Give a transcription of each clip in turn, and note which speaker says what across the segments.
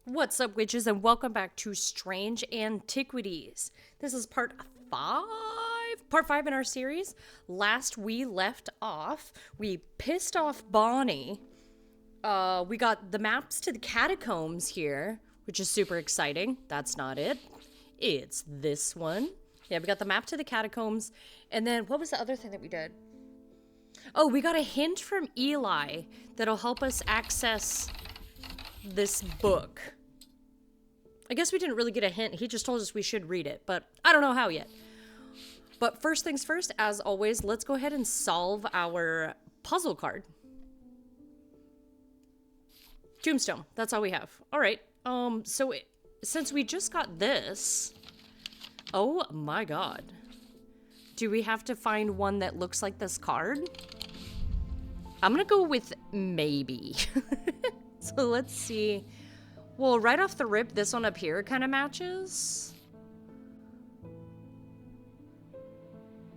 Speaker 1: What's up, witches, and welcome back to Strange Antiquities. This is part 5 in our series. Last we left off, we pissed off Bonnie. We got the maps to the catacombs here, which is super exciting. That's not it. It's this one. Yeah, we got the map to the catacombs. And then what was the other thing that we did? Oh, we got a hint from Eli that'll help us access this book. I guess we didn't really get a hint. He just told us we should read it, but I don't know how yet. But first things first, as always, let's go ahead and solve our puzzle card. Tombstone. That's all we have. All right. Since we just got this, oh my god. Do we have to find one that looks like this card? I'm gonna go with maybe. So let's see. Well, right off the rip, this one up here kind of matches.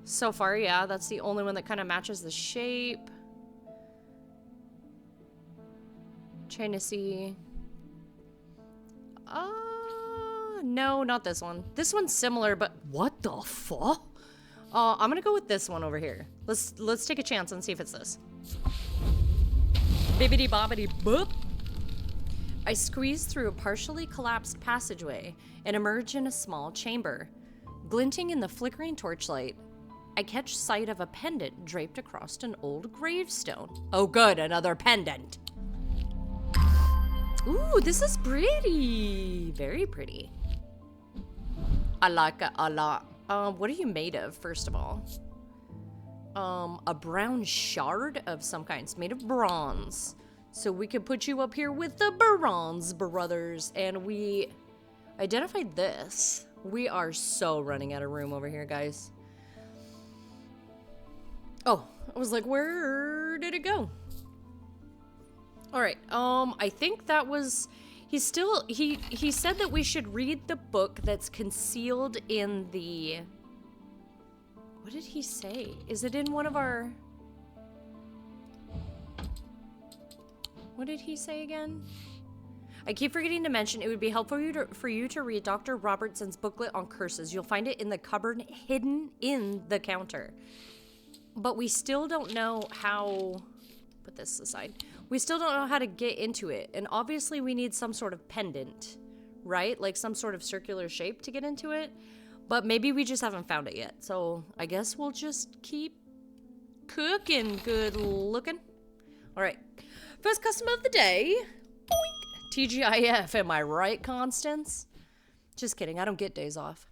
Speaker 1: So far, yeah, that's the only one that kind of matches the shape. Trying to see. No, not this one. This one's similar, but what the fuck? I'm gonna go with this one over here. Let's take a chance and see if it's this. Bibbidi bobbidi boop. I squeeze through a partially collapsed passageway and emerge in a small chamber. Glinting in the flickering torchlight, I catch sight of a pendant draped across an old gravestone. Oh good, another pendant. Ooh, this is pretty. Very pretty. I like it a lot. What are you made of, first of all? A brown shard of some kind. It's made of bronze. So we can put you up here with the Bronze Brothers. And we identified this. We are so running out of room over here, guys. Oh, I was like, where did it go? All right. I think that was... He said that we should read the book that's concealed in the... What did he say? Is it in one of our... What did he say again? I keep forgetting to mention it would be helpful for you to read Dr. Robertson's booklet on curses. You'll find it in the cupboard hidden in the counter. But we still don't know how... Put this aside. We still don't know how to get into it. And obviously we need some sort of pendant, right? Like some sort of circular shape to get into it. But maybe we just haven't found it yet. So I guess we'll just keep cooking. Good looking. All right. First customer of the day. Boink. TGIF, am I right, Constance? Just kidding, I don't get days off.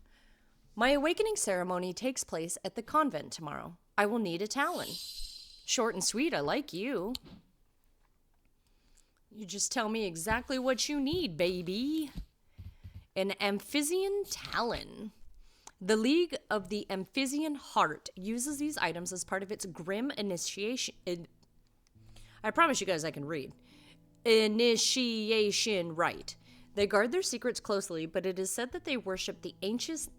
Speaker 1: My awakening ceremony takes place at the convent tomorrow. I will need a talon. Short and sweet, I like you. You just tell me exactly what you need, baby. An Amphisian talon. The League of the Amphisian Heart uses these items as part of its grim initiation... I promise you guys I can read. Initiation rite. They guard their secrets closely, but it is said that they worship the ancient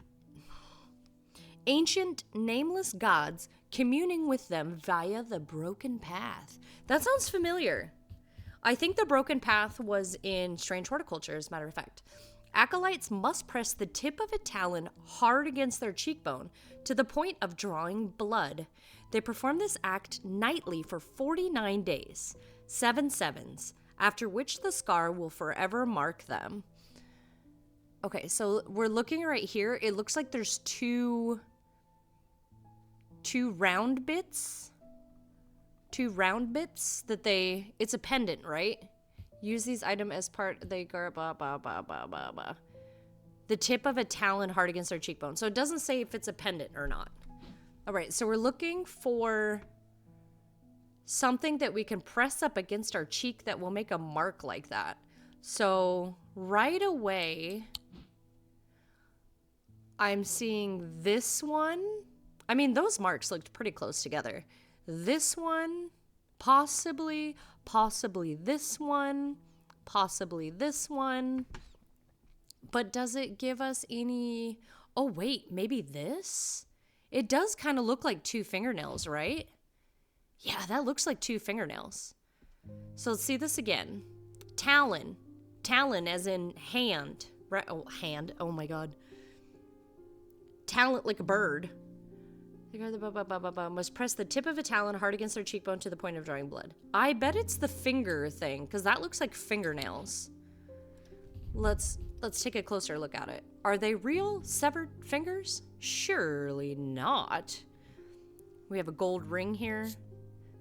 Speaker 1: nameless gods, communing with them via the broken path. That sounds familiar. I think the broken path was in Strange Horticulture, as a matter of fact. Acolytes must press the tip of a talon hard against their cheekbone to the point of drawing blood. They perform this act nightly for 49 days, 7 sevens, after which the scar will forever mark them. Okay, so we're looking right here. It looks like there's two round bits. Two round bits that it's a pendant, right? Use these items as part, they go, blah, blah, blah, blah, blah, blah. The tip of a talon hard against their cheekbone. So it doesn't say if it's a pendant or not. All right, so we're looking for something that we can press up against our cheek that will make a mark like that. So right away, I'm seeing this one. I mean, those marks looked pretty close together. This one, possibly this one, possibly this one. But does it give us any... Oh, wait, maybe this? It does kind of look like 2 fingernails, right? Yeah, that looks like 2 fingernails. So let's see this again. Talon. Talon as in hand. Right? Oh, hand. Oh my god. Talon like a bird. Must press the tip of a talon hard against their cheekbone to the point of drawing blood. I bet it's the finger thing, because that looks like fingernails. Let's take a closer look at it. Are they real severed fingers? Surely not. We have a gold ring here.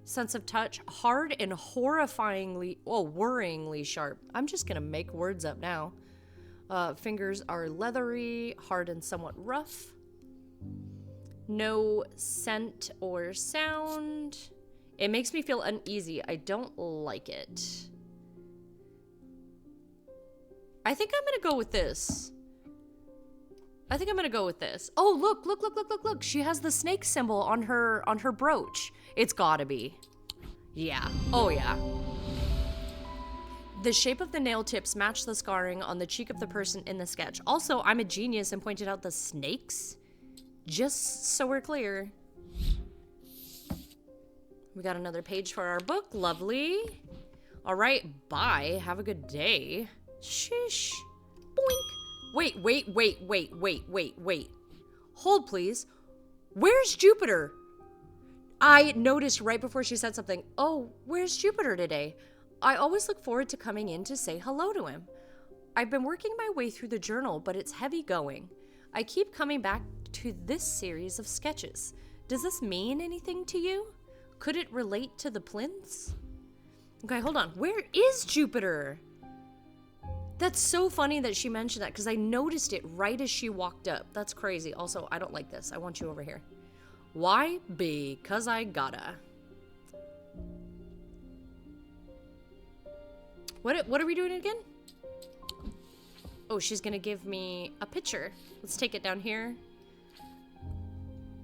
Speaker 1: Sense of touch, hard and worryingly sharp. I'm just gonna make words up now. Fingers are leathery, hard and somewhat rough. No scent or sound. It makes me feel uneasy. I don't like it. I think I'm gonna go with this. Oh, look. She has the snake symbol on her brooch. It's gotta be. Yeah. Oh, yeah. The shape of the nail tips match the scarring on the cheek of the person in the sketch. Also, I'm a genius and pointed out the snakes. Just so we're clear. We got another page for our book. Lovely. All right. Bye. Have a good day. Shish. Boink. Wait. Hold, please. Where's Jupiter? I noticed right before she said something. Oh, where's Jupiter today? I always look forward to coming in to say hello to him. I've been working my way through the journal, but it's heavy going. I keep coming back to this series of sketches. Does this mean anything to you? Could it relate to the plinths? Okay, hold on. Where is Jupiter? That's so funny that she mentioned that because I noticed it right as she walked up. That's crazy. Also, I don't like this. I want you over here. Why? Because I gotta. What are we doing again? Oh, she's gonna give me a picture. Let's take it down here.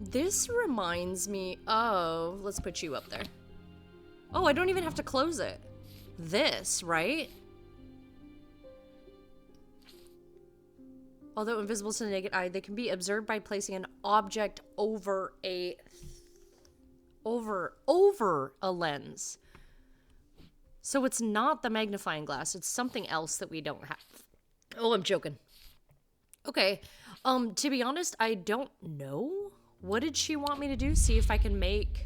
Speaker 1: This reminds me of... Let's put you up there. Oh, I don't even have to close it. This, right? Although invisible to the naked eye, they can be observed by placing an object over a lens. So it's not the magnifying glass. It's something else that we don't have. Oh, I'm joking. Okay. To be honest, I don't know. What did she want me to do? See if I can make...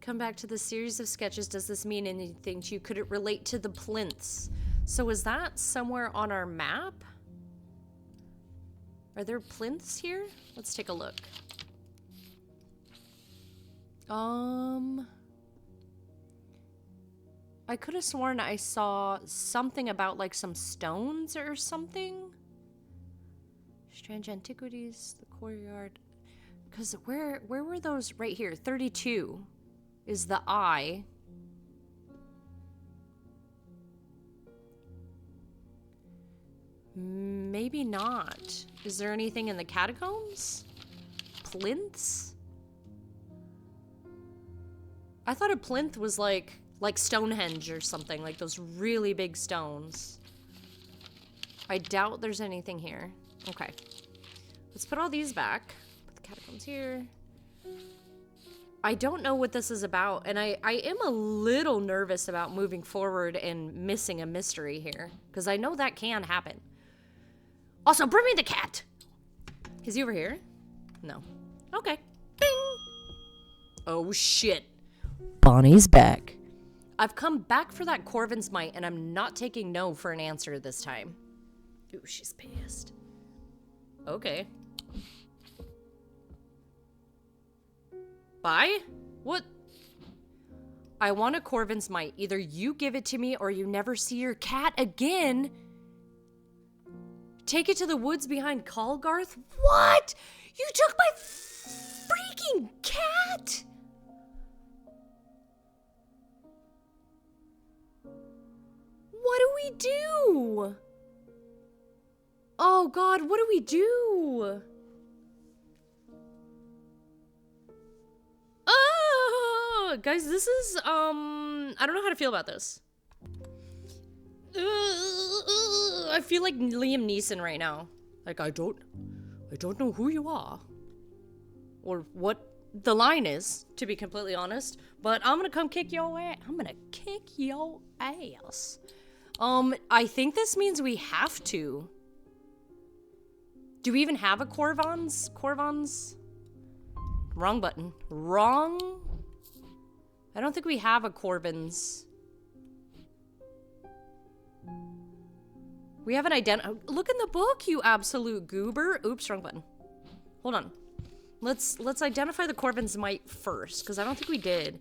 Speaker 1: Come back to the series of sketches. Does this mean anything to you? Could it relate to the plinths? So is that somewhere on our map? Are there plinths here? Let's take a look. I could have sworn I saw something about like some stones or something. Strange Antiquities, the courtyard. Because where were those? Right here, 32 is the eye. Maybe not. Is there anything in the catacombs? Plinths? I thought a plinth was like Stonehenge or something, like those really big stones. I doubt there's anything here. Okay. Let's put all these back. Put the catacombs here. I don't know what this is about, and I am a little nervous about moving forward and missing a mystery here, because I know that can happen. Also, bring me the cat! Is he over here? No. Okay. Bing! Oh, shit. Bonnie's back. I've come back for that Corvin's mite, and I'm not taking no for an answer this time. Ooh, she's pissed. Okay. Bye? What? I want a Corvin's mite. Either you give it to me or you never see your cat again. Take it to the woods behind Colgarth? What? You took my freaking cat? What do we do? Oh God, what do we do? Oh, guys, this is, I don't know how to feel about this. I feel like Liam Neeson right now. Like, I don't know who you are. Or what the line is, to be completely honest. But I'm gonna come kick your ass. I'm gonna kick your ass. I think this means we have to. Do we even have a Corvons? Corvons? Wrong button. Wrong? I don't think we have a Corvins. We haven't identified. Look in the book, you absolute goober. Oops, wrong button. Hold on. Let's identify the Corvin's might first, because I don't think we did.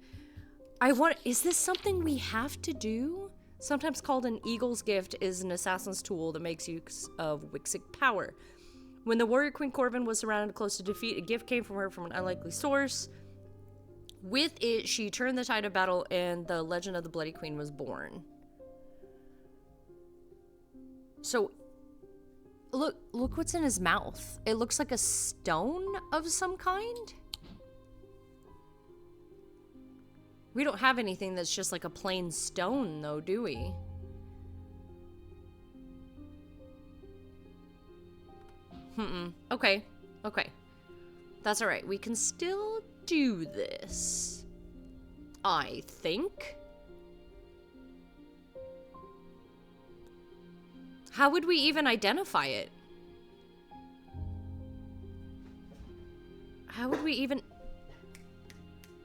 Speaker 1: Is this something we have to do? Sometimes called an eagle's gift, is an assassin's tool that makes use of Wixic power. When the warrior queen Corvin was surrounded close to defeat, a gift came from her from an unlikely source. With it, she turned the tide of battle, and the legend of the Bloody Queen was born. So, look what's in his mouth. It looks like a stone of some kind. We don't have anything that's just like a plain stone, though, do we? Okay. Okay. That's alright. We can still do this. I think. How would we even identify it? How would we even...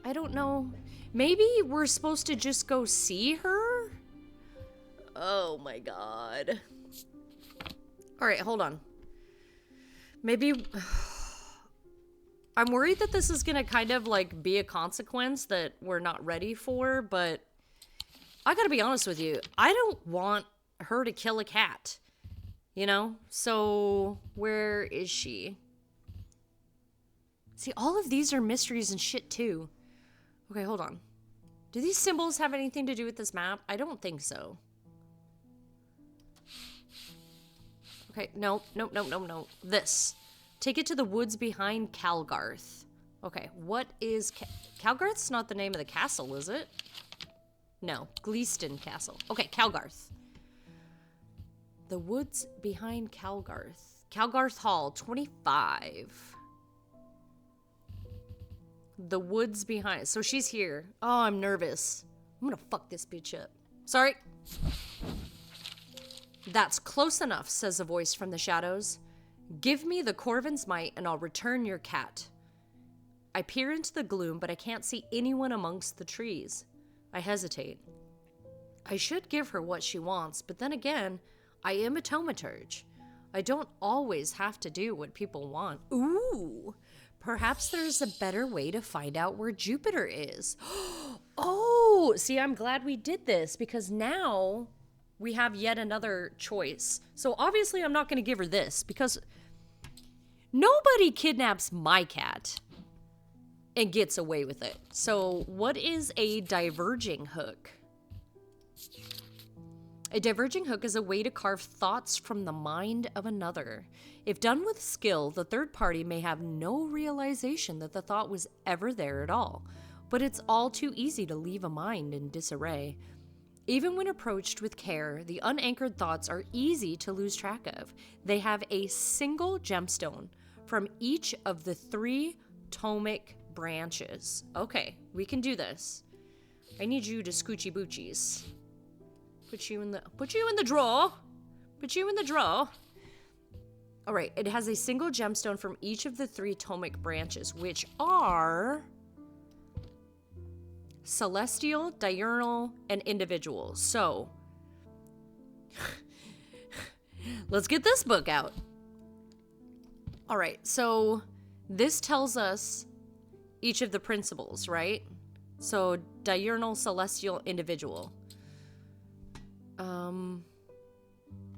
Speaker 1: I don't know. Maybe we're supposed to just go see her? Oh my god. Alright, hold on. Maybe... I'm worried that this is gonna kind of like be a consequence that we're not ready for, but I gotta be honest with you. I don't want her to kill a cat, you know? So where is she? See, all of these are mysteries and shit too. Okay, hold on. Do these symbols have anything to do with this map? I don't think so. Okay, nope. This. Take it to the woods behind Calgarth. Okay, what is... Calgarth's not the name of the castle, is it? No, Gleeston Castle. Okay, Calgarth. The woods behind Calgarth. Calgarth Hall, 25. The woods behind. So she's here. Oh, I'm nervous. I'm gonna fuck this bitch up. Sorry. That's close enough, says a voice from the shadows. Give me the Corvin's might and I'll return your cat. I peer into the gloom, but I can't see anyone amongst the trees. I hesitate. I should give her what she wants, but then again, I am a thaumaturge. I don't always have to do what people want. Ooh, perhaps there's a better way to find out where Jupiter is. Oh, see, I'm glad we did this because now we have yet another choice. So obviously I'm not going to give her this because nobody kidnaps my cat and gets away with it. So what is a diverging hook? A diverging hook is a way to carve thoughts from the mind of another. If done with skill, the third party may have no realization that the thought was ever there at all, but it's all too easy to leave a mind in disarray. Even when approached with care, the unanchored thoughts are easy to lose track of. They have a single gemstone from each of the 3 tomic branches. Okay, we can do this. I need you to scoochy boochies. Put you in the drawer. Put you in the drawer. All right, it has a single gemstone from each of the 3 tomic branches, which are celestial, diurnal, and individual. So, let's get this book out. All right, so this tells us each of the principles, right? So, diurnal, celestial, individual.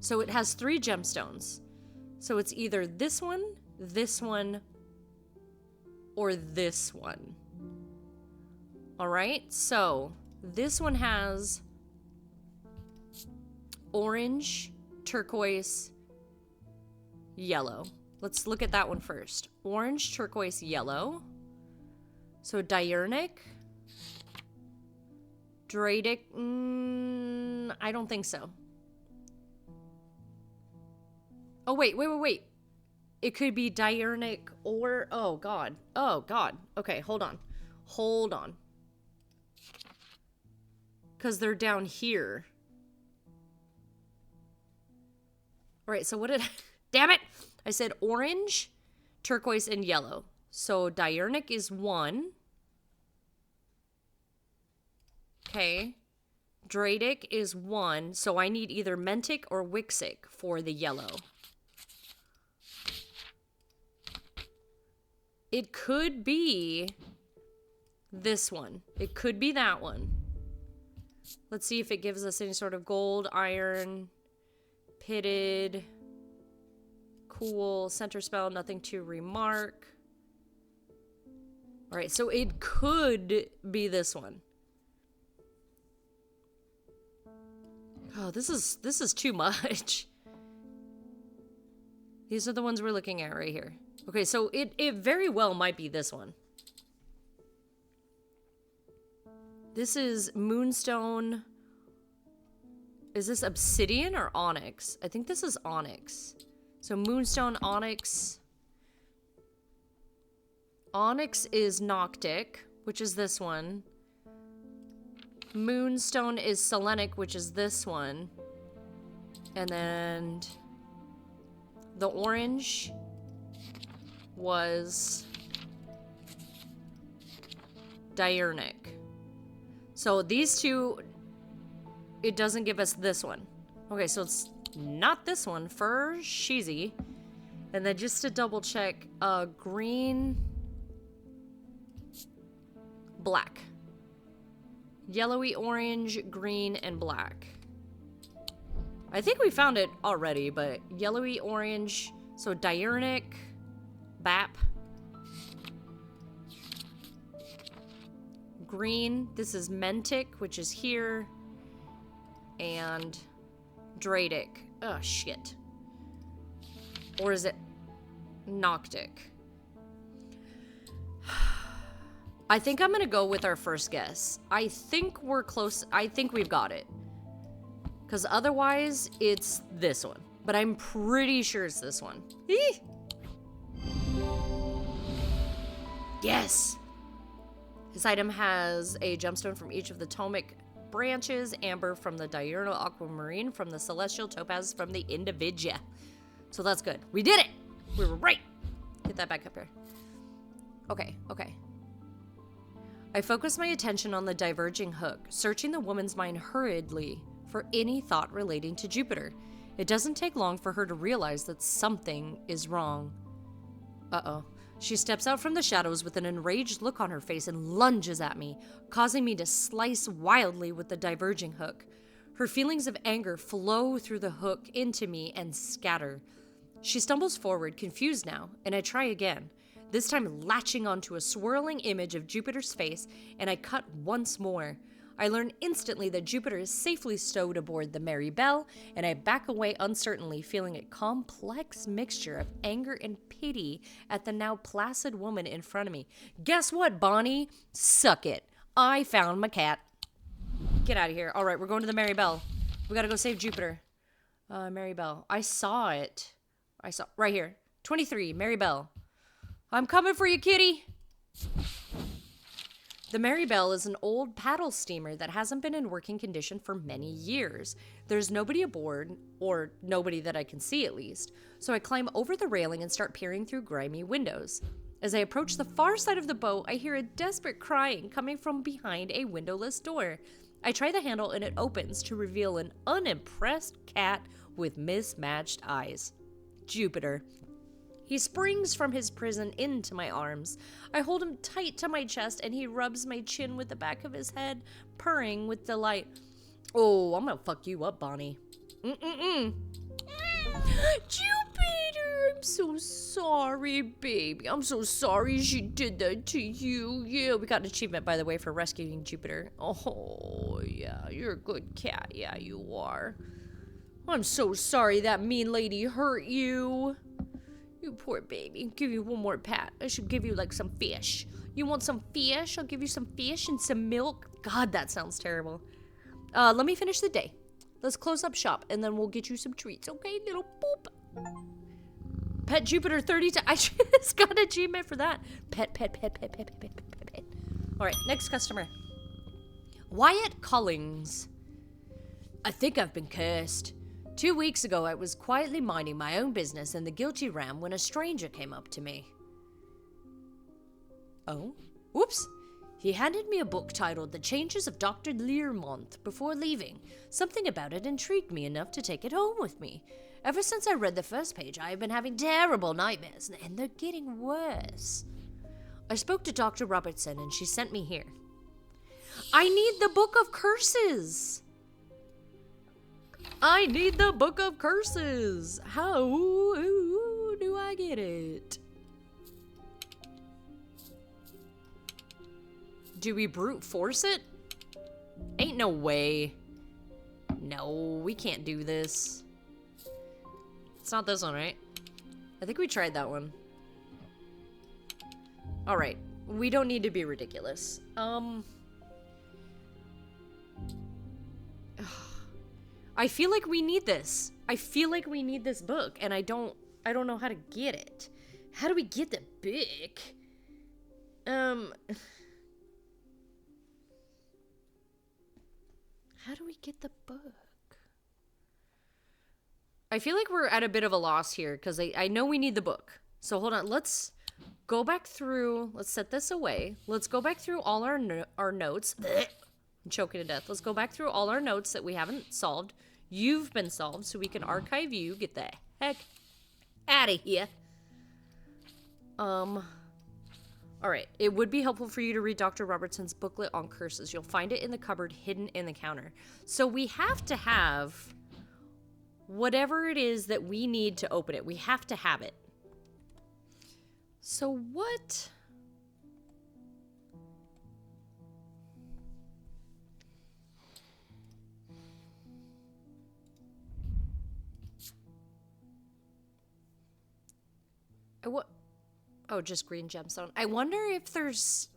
Speaker 1: So it has 3 gemstones. So it's either this one, or this one. All right, so this one has orange, turquoise, yellow. Let's look at that one first. Orange, turquoise, yellow. So diurnic, Dradic, I don't think so. Oh, wait. It could be diurnic or... Oh, God. Oh, God. Okay, hold on. Hold on. Because they're down here. All right, so what did... Damn it! I said orange, turquoise, and yellow. So diurnic is 1. Okay. Dradic is 1. So I need either mentic or wixic for the yellow. It could be this one. It could be that one. Let's see if it gives us any sort of gold, iron, pitted, cool, center spell, nothing to remark. All right, so it could be this one. Oh, this is too much. These are the ones we're looking at right here. Okay, so it very well might be this one. This is moonstone. Is this obsidian or onyx? I think this is onyx. So moonstone, onyx. Onyx is noctic, which is this one. Moonstone is selenic, which is this one. And then the orange was diurnic. So these two, it doesn't give us this one. Okay, so it's not this one for Sheezy. And then just to double check, green, black. Yellowy, orange, green, and black. I think we found it already, but yellowy, orange, so diurnic, BAP. Green, this is mentic, which is here. And dradic. Oh, shit. Or is it noctic? I think I'm gonna go with our first guess. I think we're close. I think we've got it. Because otherwise, it's this one. But I'm pretty sure it's this one. Eee! Yes! This item has a gemstone from each of the tomic branches, amber from the diurnal, aquamarine from the celestial, topaz from the individual. So that's good. We did it! We were right! Get that back up here. Okay, okay. I focus my attention on the diverging hook, searching the woman's mind hurriedly for any thought relating to Jupiter. It doesn't take long for her to realize that something is wrong. Uh-oh. She steps out from the shadows with an enraged look on her face and lunges at me, causing me to slice wildly with the diverging hook. Her feelings of anger flow through the hook into me and scatter. She stumbles forward, confused now, and I try again, this time latching onto a swirling image of Jupiter's face, and I cut once more. I learn instantly that Jupiter is safely stowed aboard the Mary Belle, and I back away uncertainly, feeling a complex mixture of anger and pity at the now placid woman in front of me. Guess what, Bonnie? Suck it. I found my cat. Get out of here. All right, we're going to the Mary Belle. We gotta go save Jupiter. Mary Belle. I saw it. Right here. 23, Mary Belle. I'm coming for you, kitty. The Mary Belle is an old paddle steamer that hasn't been in working condition for many years. There's nobody aboard, or nobody that I can see at least, so I climb over the railing and start peering through grimy windows. As I approach the far side of the boat, I hear a desperate crying coming from behind a windowless door. I try the handle and it opens to reveal an unimpressed cat with mismatched eyes. Jupiter. He springs from his prison into my arms. I hold him tight to my chest and he rubs my chin with the back of his head, purring with delight. Oh, I'm gonna fuck you up, Bonnie. Jupiter, I'm so sorry, baby. I'm so sorry she did that to you. Yeah, we got an achievement, by the way, for rescuing Jupiter. Oh, yeah, you're a good cat. Yeah, you are. I'm so sorry that mean lady hurt you. You poor baby. I'll give you one more pat. I should give you like some fish. You want some fish? I'll give you some fish and some milk. God, that sounds terrible. Let me finish the day. Let's close up shop and then we'll get you some treats, okay, little boop? Pet Jupiter 30 times. I just got an achievement for that. Pet. All right, next customer. Wyatt Collings. I think I've been cursed. 2 weeks ago, I was quietly minding my own business in the guilty ram when a stranger came up to me. Oh? Whoops. He handed me a book titled The Changes of Dr. Learmonth before leaving. Something about it intrigued me enough to take it home with me. Ever since I read the first page, I have been having terrible nightmares, and they're getting worse. I spoke to Dr. Robertson, and she sent me here. I need the Book of Curses! I need the Book of Curses! How do I get it? Do we brute force it? Ain't no way. No, we can't do this. It's not this one, right? I think we tried that one. Alright. We don't need to be ridiculous. I feel like we need this. I feel like we need this book, and I don't know how to get it. How do we get the book? How do we get the book? I feel like we're at a bit of a loss here, because I know we need the book. So hold on, let's go back through, let's set this away. Let's go back through all our notes. I'm choking to death. Let's go back through all our notes that we haven't solved. You've been solved, so we can archive you. Get the heck out of here. Alright, it would be helpful for you to read Dr. Robertson's booklet on curses. You'll find it in the cupboard hidden in the counter. So we have to have whatever it is that we need to open it. We have to have it. So what? What? Oh, just green gemstone. I wonder if there's...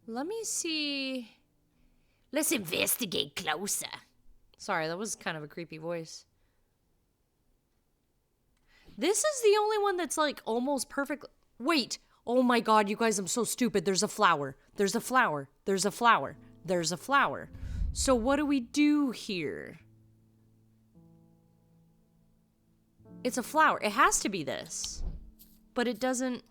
Speaker 1: Let me see. Let's investigate closer. Sorry, that was kind of a creepy voice. This is the only one that's like almost perfect. Wait. Oh my god, you guys, I'm so stupid. There's a flower. There's a flower. There's a flower. There's a flower. So what do we do here? It's a flower. It has to be this. But it doesn't...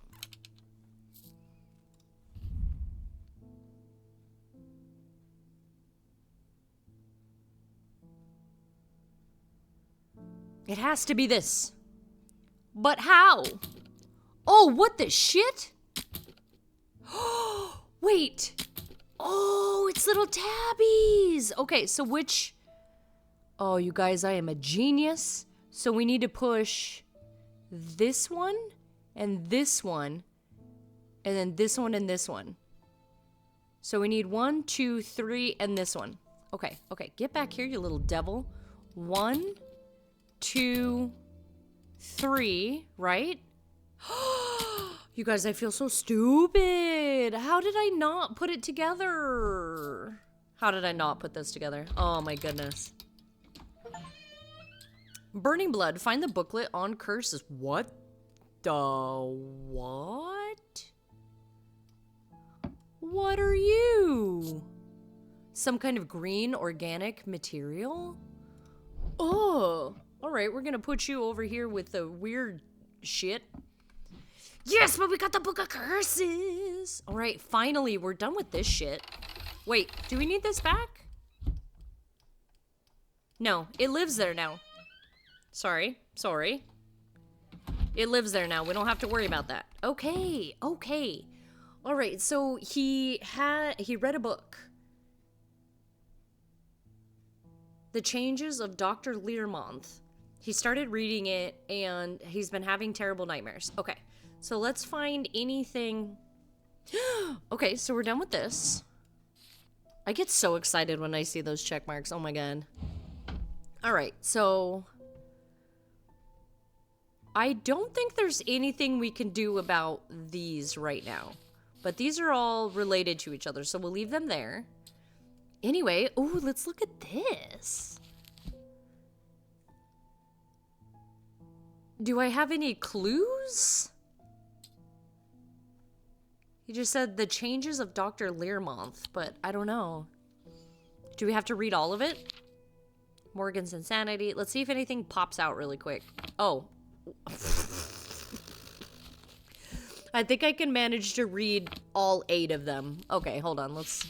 Speaker 1: It has to be this. But how? Oh, what the shit? Wait. Oh, it's little tabbies. Okay, so which... Oh, you guys, I am a genius. So we need to push this one, and this one, and then this one and this one. So we need 1, 2, 3, and this one. Okay, okay, get back here, you little devil. 1, 2, 3, right? You guys, I feel so stupid. How did I not put it together? How did I not put this together? Oh my goodness. Burning Blood, find the booklet on curses. What the what? What are you? Some kind of green organic material? Oh, all right, we're gonna put you over here with the weird shit. Yes, but we got the Book of Curses. All right, finally, we're done with this shit. Wait, do we need this back? No, it lives there now. Sorry. It lives there now. We don't have to worry about that. Okay, okay. All right, so he read a book. The Changes of Dr. Learmonth. He started reading it, and he's been having terrible nightmares. Okay, so let's find anything. Okay, so we're done with this. I get so excited when I see those check marks. Oh my god. All right, so... I don't think there's anything we can do about these right now. But these are all related to each other, so we'll leave them there. Anyway, ooh, let's look at this. Do I have any clues? He just said the changes of Dr. Learmonth, but I don't know. Do we have to read all of it? Morgan's insanity. Let's see if anything pops out really quick. Oh. I think I can manage to read all 8 of them. Okay, hold on. Let's...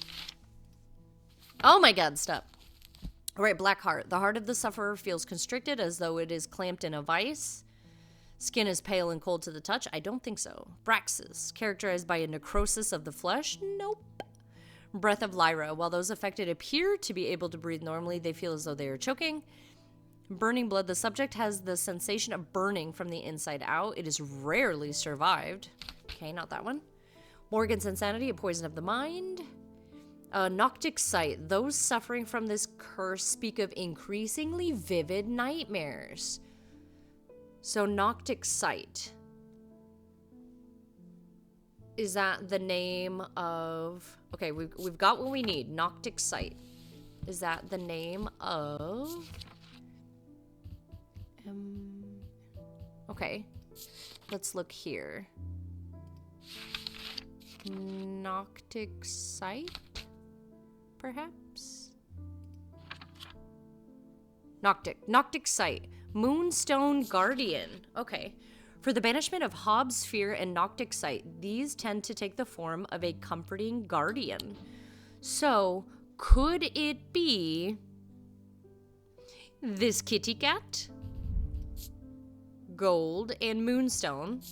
Speaker 1: Oh my god, stop. All right, black heart. The heart of the sufferer feels constricted as though it is clamped in a vice. Skin is pale and cold to the touch. I don't think so. Braxis. Characterized by a necrosis of the flesh. Nope. Breath of Lyra. While those affected appear to be able to breathe normally, they feel as though they are choking. Burning blood. The subject has the sensation of burning from the inside out. It is rarely survived. Okay, not that one. Morgan's insanity. A poison of the mind. Noctic sight. Those suffering from this curse speak of increasingly vivid nightmares. So Noctic sight. Is that the name of... Okay, we've got what we need. Noctic sight. Is that the name of... Okay. Let's look here. Noctic sight? Perhaps? Noctic sight. Moonstone guardian. Okay. For the banishment of Hobbs' fear and Noctic sight, these tend to take the form of a comforting guardian. So, could it be this kitty cat? Gold and moonstone.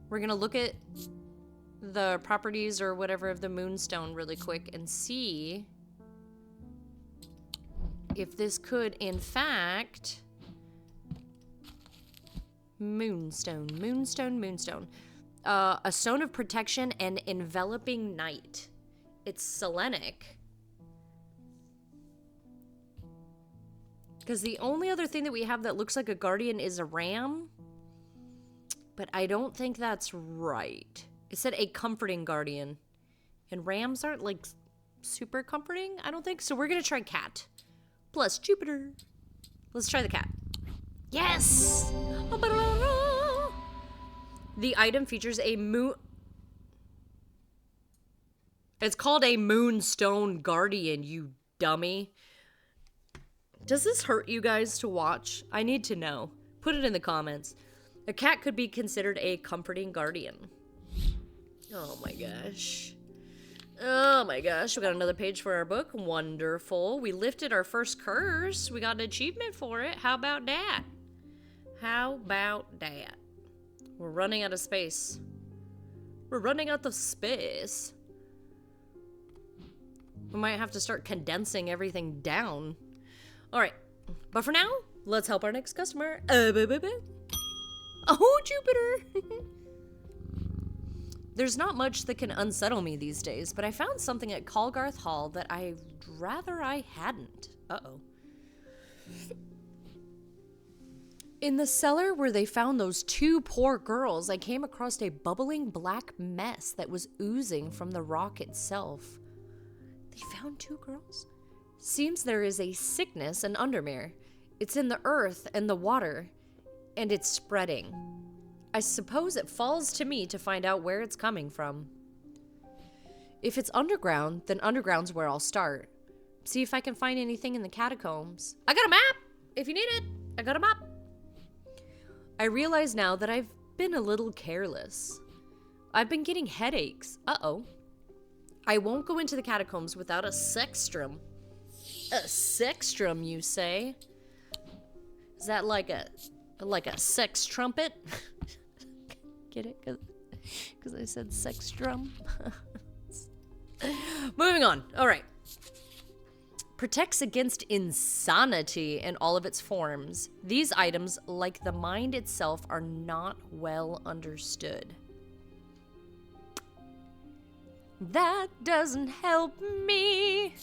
Speaker 1: We're gonna look at the properties or whatever of the moonstone really quick and see if this could, in fact... Moonstone. A stone of protection and enveloping night. It's Selenic. Because the only other thing that we have that looks like a guardian is a ram. But I don't think that's right. It said a comforting guardian. And rams aren't, like, super comforting, I don't think. So we're going to try cat. Plus Jupiter. Let's try the cat. Yes! The item features a moon... It's called a Moonstone Guardian, you dummy. Does this hurt you guys to watch? I need to know. Put it in the comments. A cat could be considered a comforting guardian. Oh my gosh. Oh my gosh, we got another page for our book. Wonderful. We lifted our first curse. We got an achievement for it. How about that? How about that? We're running out of space. We're running out of space. We might have to start condensing everything down. Alright, but for now, let's help our next customer. Oh, Jupiter! There's not much that can unsettle me these days, but I found something at Colgarth Hall that I'd rather I hadn't. Uh-oh. In the cellar where they found those 2 poor girls, I came across a bubbling black mess that was oozing from the rock itself. They found 2 girls? Seems there is a sickness in Undermere. It's in the earth and the water, and it's spreading. I suppose it falls to me to find out where it's coming from. If it's underground, then underground's where I'll start. See if I can find anything in the catacombs. I got a map! If you need it, I got a map. I realize now that I've been a little careless. I've been getting headaches. Uh-oh. I won't go into the catacombs without a sextrum. A sextrum, you say? Is that like a sex trumpet? Get it? Because I said sex drum. Moving on. All right. Protects against insanity in all of its forms. These items, like the mind itself, are not well understood. That doesn't help me.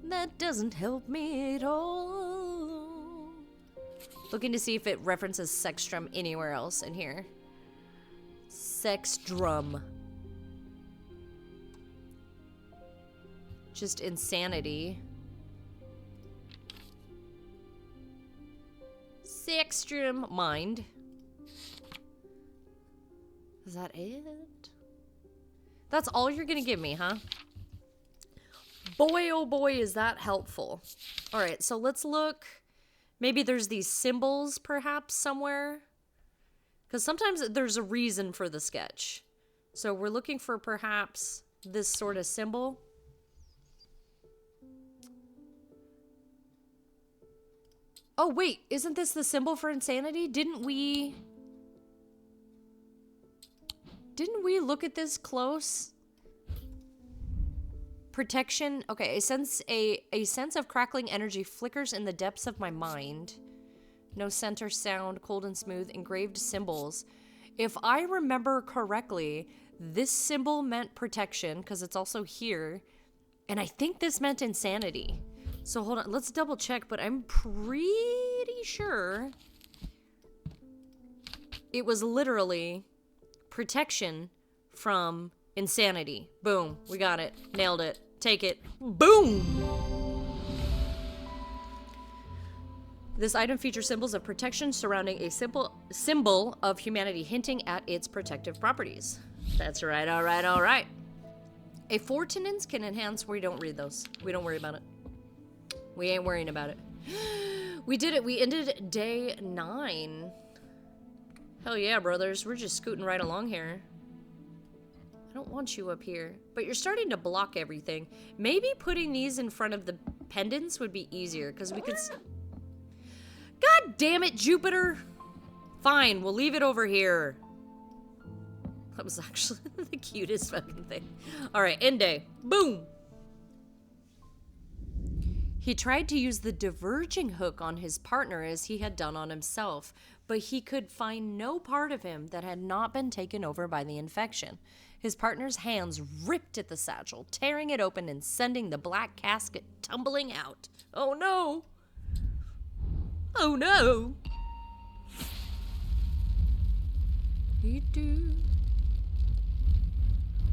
Speaker 1: That doesn't help me at all. Looking to see if it references sex drum anywhere else in here. Sex drum. Just insanity. Sextrum mind. Is that it? That's all you're gonna give me, huh? Boy, oh boy, is that helpful. All right, so let's look. Maybe there's these symbols, perhaps, somewhere. Because sometimes there's a reason for the sketch. So we're looking for, perhaps, this sort of symbol. Oh, wait, isn't this the symbol for insanity? Didn't we look at this close? Protection. Okay, a sense of crackling energy flickers in the depths of my mind. No center sound, cold and smooth, engraved symbols. If I remember correctly, this symbol meant protection, because it's also here. And I think this meant insanity. So hold on, let's double check, but I'm pretty sure it was literally protection from insanity. Boom, we got it. Nailed it. Take it. Boom! This item features symbols of protection surrounding a symbol of humanity, hinting at its protective properties. That's right, all right, all right. A Fortinance can enhance. We don't read those. We don't worry about it. We ain't worrying about it. We did it. We ended day 9. Hell yeah, brothers. We're just scooting right along here. I don't want you up here. But you're starting to block everything. Maybe putting these in front of the pendants would be easier, because we could... God damn it, Jupiter! Fine, we'll leave it over here. That was actually the cutest fucking thing. Alright, end day. Boom! He tried to use the diverging hook on his partner as he had done on himself, but he could find no part of him that had not been taken over by the infection. His partner's hands ripped at the satchel, tearing it open and sending the black casket tumbling out. Oh no! Oh no!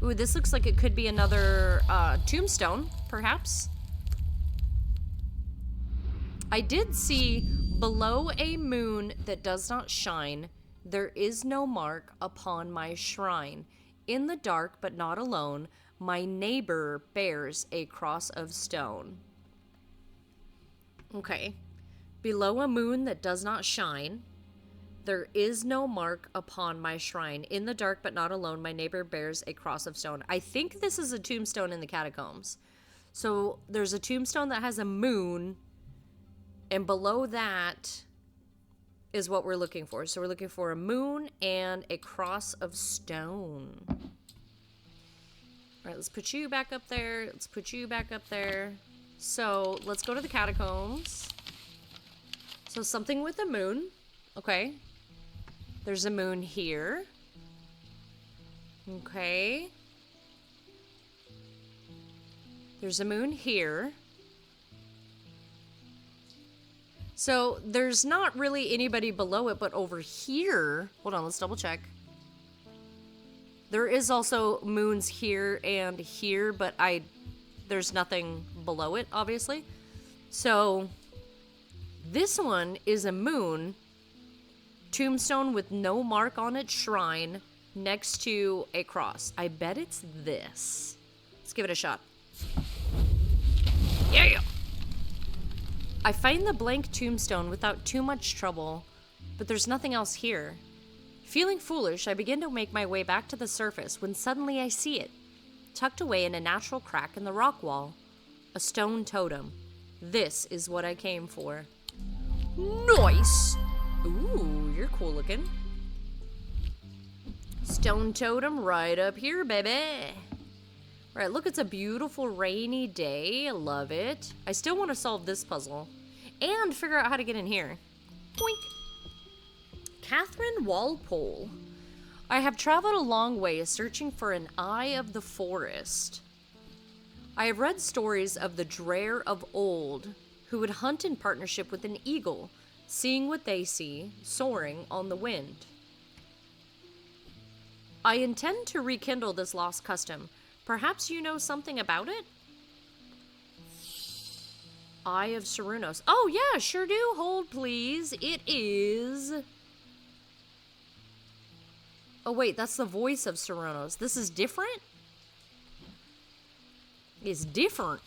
Speaker 1: Ooh, this looks like it could be another tombstone, perhaps. I did see below a moon that does not shine, there is no mark upon my shrine. In the dark, but not alone, my neighbor bears a cross of stone. Okay. Below a moon that does not shine, there is no mark upon my shrine. In the dark, but not alone, my neighbor bears a cross of stone. I think this is a tombstone in the catacombs. So there's a tombstone that has a moon, and below that is what we're looking for. So we're looking for a moon and a cross of stone. All right, let's put you back up there. Let's put you back up there. So let's go to the catacombs. So something with a moon. Okay. There's a moon here. Okay. There's a moon here. So there's not really anybody below it, but over here, hold on, let's double check. There is also moons here and here, but there's nothing below it, obviously. So this one is a moon, tombstone with no mark on its shrine, next to a cross. I bet it's this. Let's give it a shot. Yeah! I find the blank tombstone without too much trouble, but there's nothing else here. Feeling foolish, I begin to make my way back to the surface when suddenly I see it, tucked away in a natural crack in the rock wall. A stone totem. This is what I came for. Nice! Ooh, you're cool looking. Stone totem right up here, baby. All right, look, it's a beautiful rainy day. I love it. I still want to solve this puzzle and figure out how to get in here. Boink. Catherine Walpole. I have traveled a long way searching for an eye of the forest. I have read stories of the Dreher of old who would hunt in partnership with an eagle, seeing what they see, soaring on the wind. I intend to rekindle this lost custom. Perhaps you know something about it? Eye of Cernunnos. Oh, yeah, sure do. Hold, please. It is... Oh, wait, that's the voice of Cernunnos. This is different? It's different.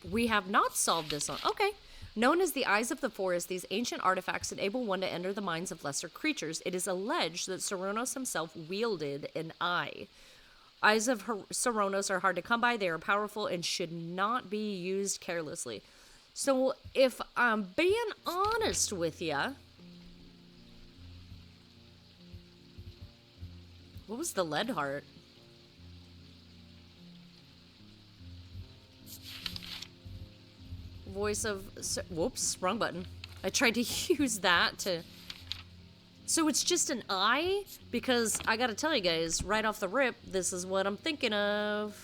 Speaker 1: We have not solved this one. Okay. Known as the Eyes of the Forest, these ancient artifacts enable one to enter the minds of lesser creatures. It is alleged that Cernunnos himself wielded an eye. Eyes of Cernunnos are hard to come by. They are powerful and should not be used carelessly. So, if I'm being honest with you... What was the lead heart? Voice of... Whoops, wrong button. I tried to use that to... So it's just an eye? Because I gotta tell you guys, right off the rip, this is what I'm thinking of.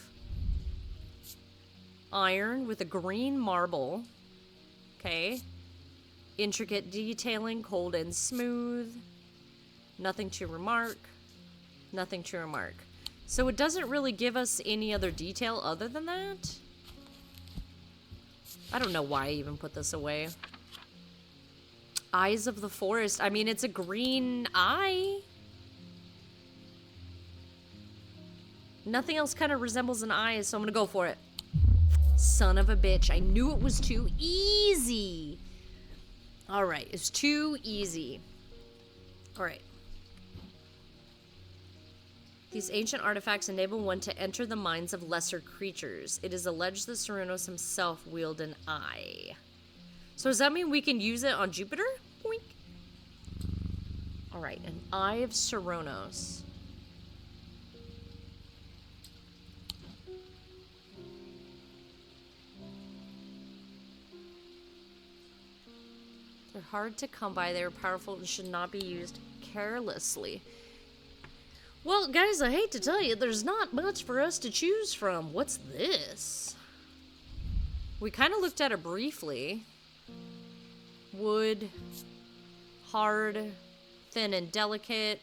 Speaker 1: Iron with a green marble. Okay. Intricate detailing, cold and smooth. Nothing to remark. Nothing to remark. So it doesn't really give us any other detail other than that? I don't know why I even put this away. Eyes of the Forest. I mean, it's a green eye. Nothing else kind of resembles an eye, so I'm gonna go for it. Son of a bitch. I knew it was too easy. Alright, it's too easy. Alright. These ancient artifacts enable one to enter the minds of lesser creatures. It is alleged that Cernunnos himself wielded an eye. So does that mean we can use it on Jupiter? Boink. Alright, an Eye of Cernunnos. They're hard to come by. They are powerful and should not be used carelessly. Well, guys, I hate to tell you, there's not much for us to choose from. What's this? We kind of looked at it briefly. Wood, hard, thin and delicate.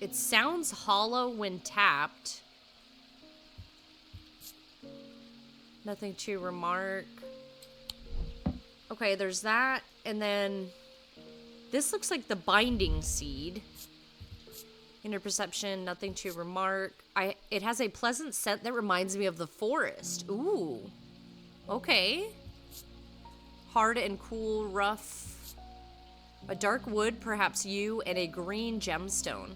Speaker 1: It sounds hollow when tapped. Nothing to remark. Okay, there's that, and then... This looks like the binding seed. Inner perception, nothing to remark. It has a pleasant scent that reminds me of the forest. Ooh. Okay. Hard and cool, rough. A dark wood, perhaps you, and a green gemstone.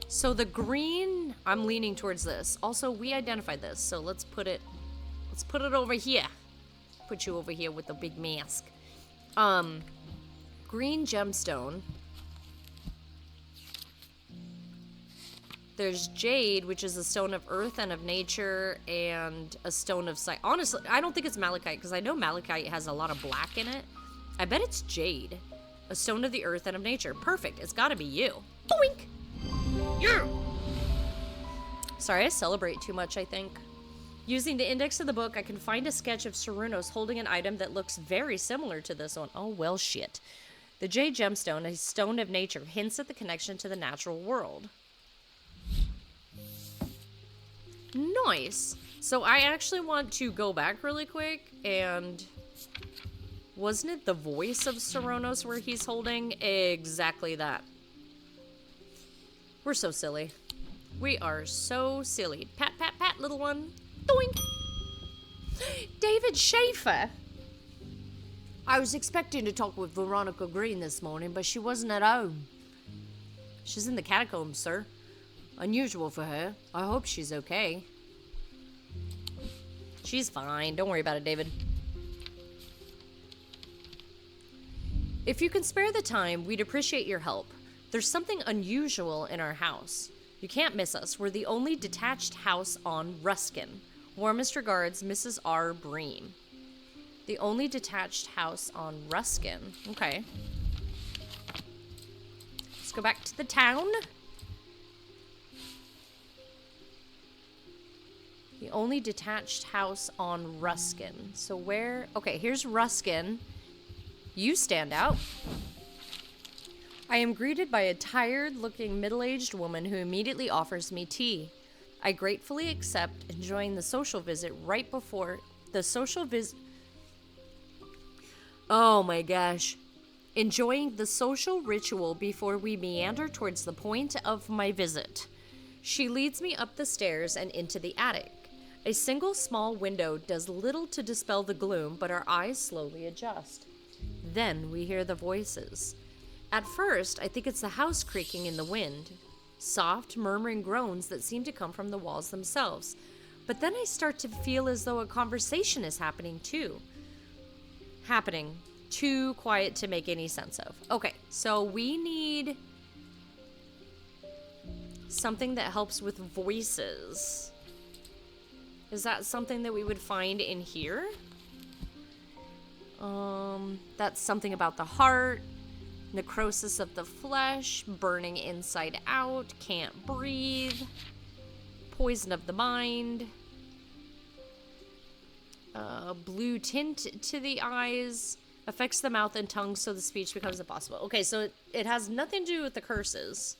Speaker 1: So the green, I'm leaning towards this. Also, we identified this, so let's put it over here. Put you over here with the big mask. Green gemstone. There's jade, which is a stone of earth and of nature, and a stone of sight. Honestly, I don't think it's malachite, because I know malachite has a lot of black in it. I bet it's jade. A stone of the earth and of nature. Perfect. It's gotta be you. Boink! Yeah! Sorry, I celebrate too much, I think. Using the index of the book, I can find a sketch of Cernunnos holding an item that looks very similar to this one. Oh, well, shit. The jade gemstone, a stone of nature, hints at the connection to the natural world. Nice. So I actually want to go back really quick, and wasn't it the voice of Cernunnos where he's holding exactly that? We're so silly. We are so silly. Pat, pat, pat, little one. Doink. David Schaefer. I was expecting to talk with Veronica Green this morning, but she wasn't at home. She's in the catacombs, sir. Unusual for her. I hope she's okay. She's fine. Don't worry about it, David. If you can spare the time, we'd appreciate your help. There's something unusual in our house. You can't miss us. We're the only detached house on Ruskin. Warmest regards, Mrs. R. Bream. The only detached house on Ruskin. Okay. Let's go back to the town. The only detached house on Ruskin. So where... Okay, here's Ruskin. You stand out. I am greeted by a tired-looking middle-aged woman who immediately offers me tea. I gratefully accept, enjoying the social visit right before the social visit. Oh my gosh. Enjoying the social ritual before we meander towards the point of my visit. She leads me up the stairs and into the attic. A single small window does little to dispel the gloom, but our eyes slowly adjust. Then we hear the voices. At first, I think it's the house creaking in the wind. Soft, murmuring groans that seem to come from the walls themselves. But then I start to feel as though a conversation is happening too. Too quiet to make any sense of. Okay, so we need something that helps with voices. Is that something that we would find in here? That's something about the heart, necrosis of the flesh, burning inside out, can't breathe, poison of the mind, blue tint to the eyes, affects the mouth and tongue so the speech becomes impossible. Okay, so it has nothing to do with the curses.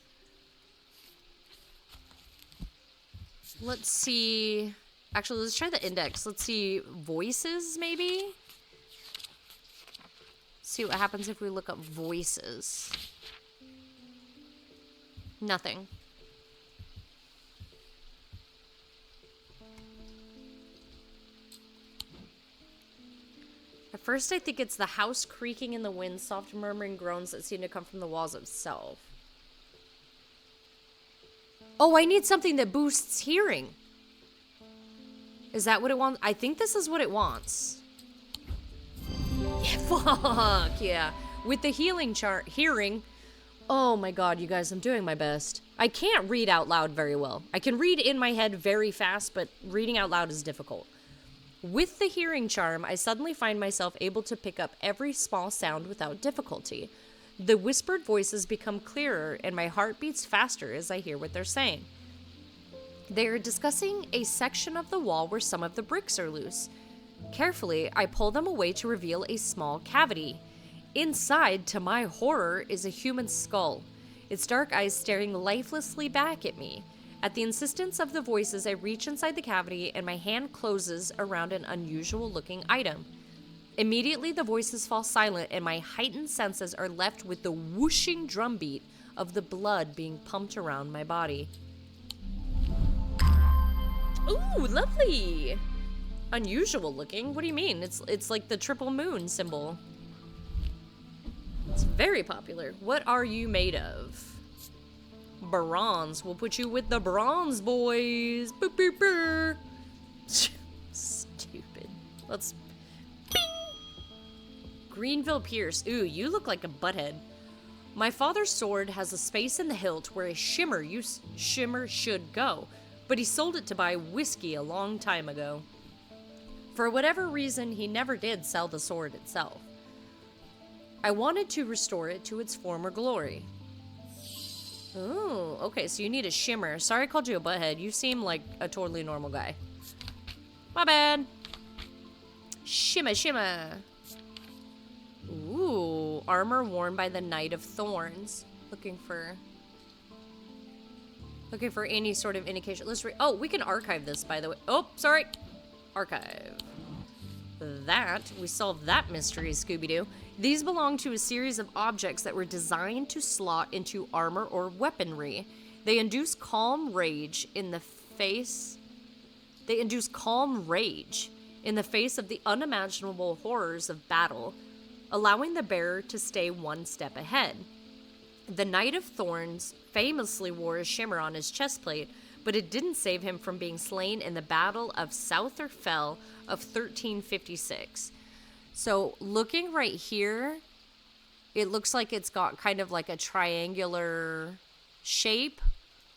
Speaker 1: Let's see. Actually, let's try the index. Let's see. Voices, maybe? See what happens if we look up voices. Nothing. At first, I think it's the house creaking in the wind, soft murmuring groans that seem to come from the walls itself. Oh, I need something that boosts hearing. Is that what it wants? I think this is what it wants. Yeah, fuck, yeah. With the healing chart, hearing. Oh my god, you guys, I'm doing my best. I can't read out loud very well. I can read in my head very fast, but reading out loud is difficult. With the hearing charm, I suddenly find myself able to pick up every small sound without difficulty. The whispered voices become clearer, and my heart beats faster as I hear what they're saying. They are discussing a section of the wall where some of the bricks are loose. Carefully, I pull them away to reveal a small cavity. Inside, to my horror, is a human skull, its dark eyes staring lifelessly back at me. At the insistence of the voices, I reach inside the cavity and my hand closes around an unusual-looking item. Immediately, the voices fall silent and my heightened senses are left with the whooshing drumbeat of the blood being pumped around my body. Ooh, lovely! Unusual looking? What do you mean? It's like the triple moon symbol. It's very popular. What are you made of? Bronze. We'll put you with the bronze boys. Boop, boop, boop. Stupid. Let's... Bing! Greenville Pierce. Ooh, you look like a butthead. My father's sword has a space in the hilt where a shimmer should go, but he sold it to buy whiskey a long time ago. For whatever reason, he never did sell the sword itself. I wanted to restore it to its former glory. Ooh, okay, so you need a shimmer. Sorry I called you a butthead. You seem like a totally normal guy. My bad. Shimmer, shimmer. Ooh, armor worn by the Knight of Thorns. Looking for any sort of indication. Let's read. Oh, we can archive this, by the way. Oh, sorry. Archive. We solved that mystery, Scooby-Doo. These belong to a series of objects that were designed to slot into armor or weaponry. They induce calm rage in the face of the unimaginable horrors of battle, allowing the bearer to stay one step ahead. The Knight of Thorns famously wore a shimmer on his chestplate, but it didn't save him from being slain in the Battle of Souther Fell of 1356. So, looking right here, it looks like it's got kind of like a triangular shape,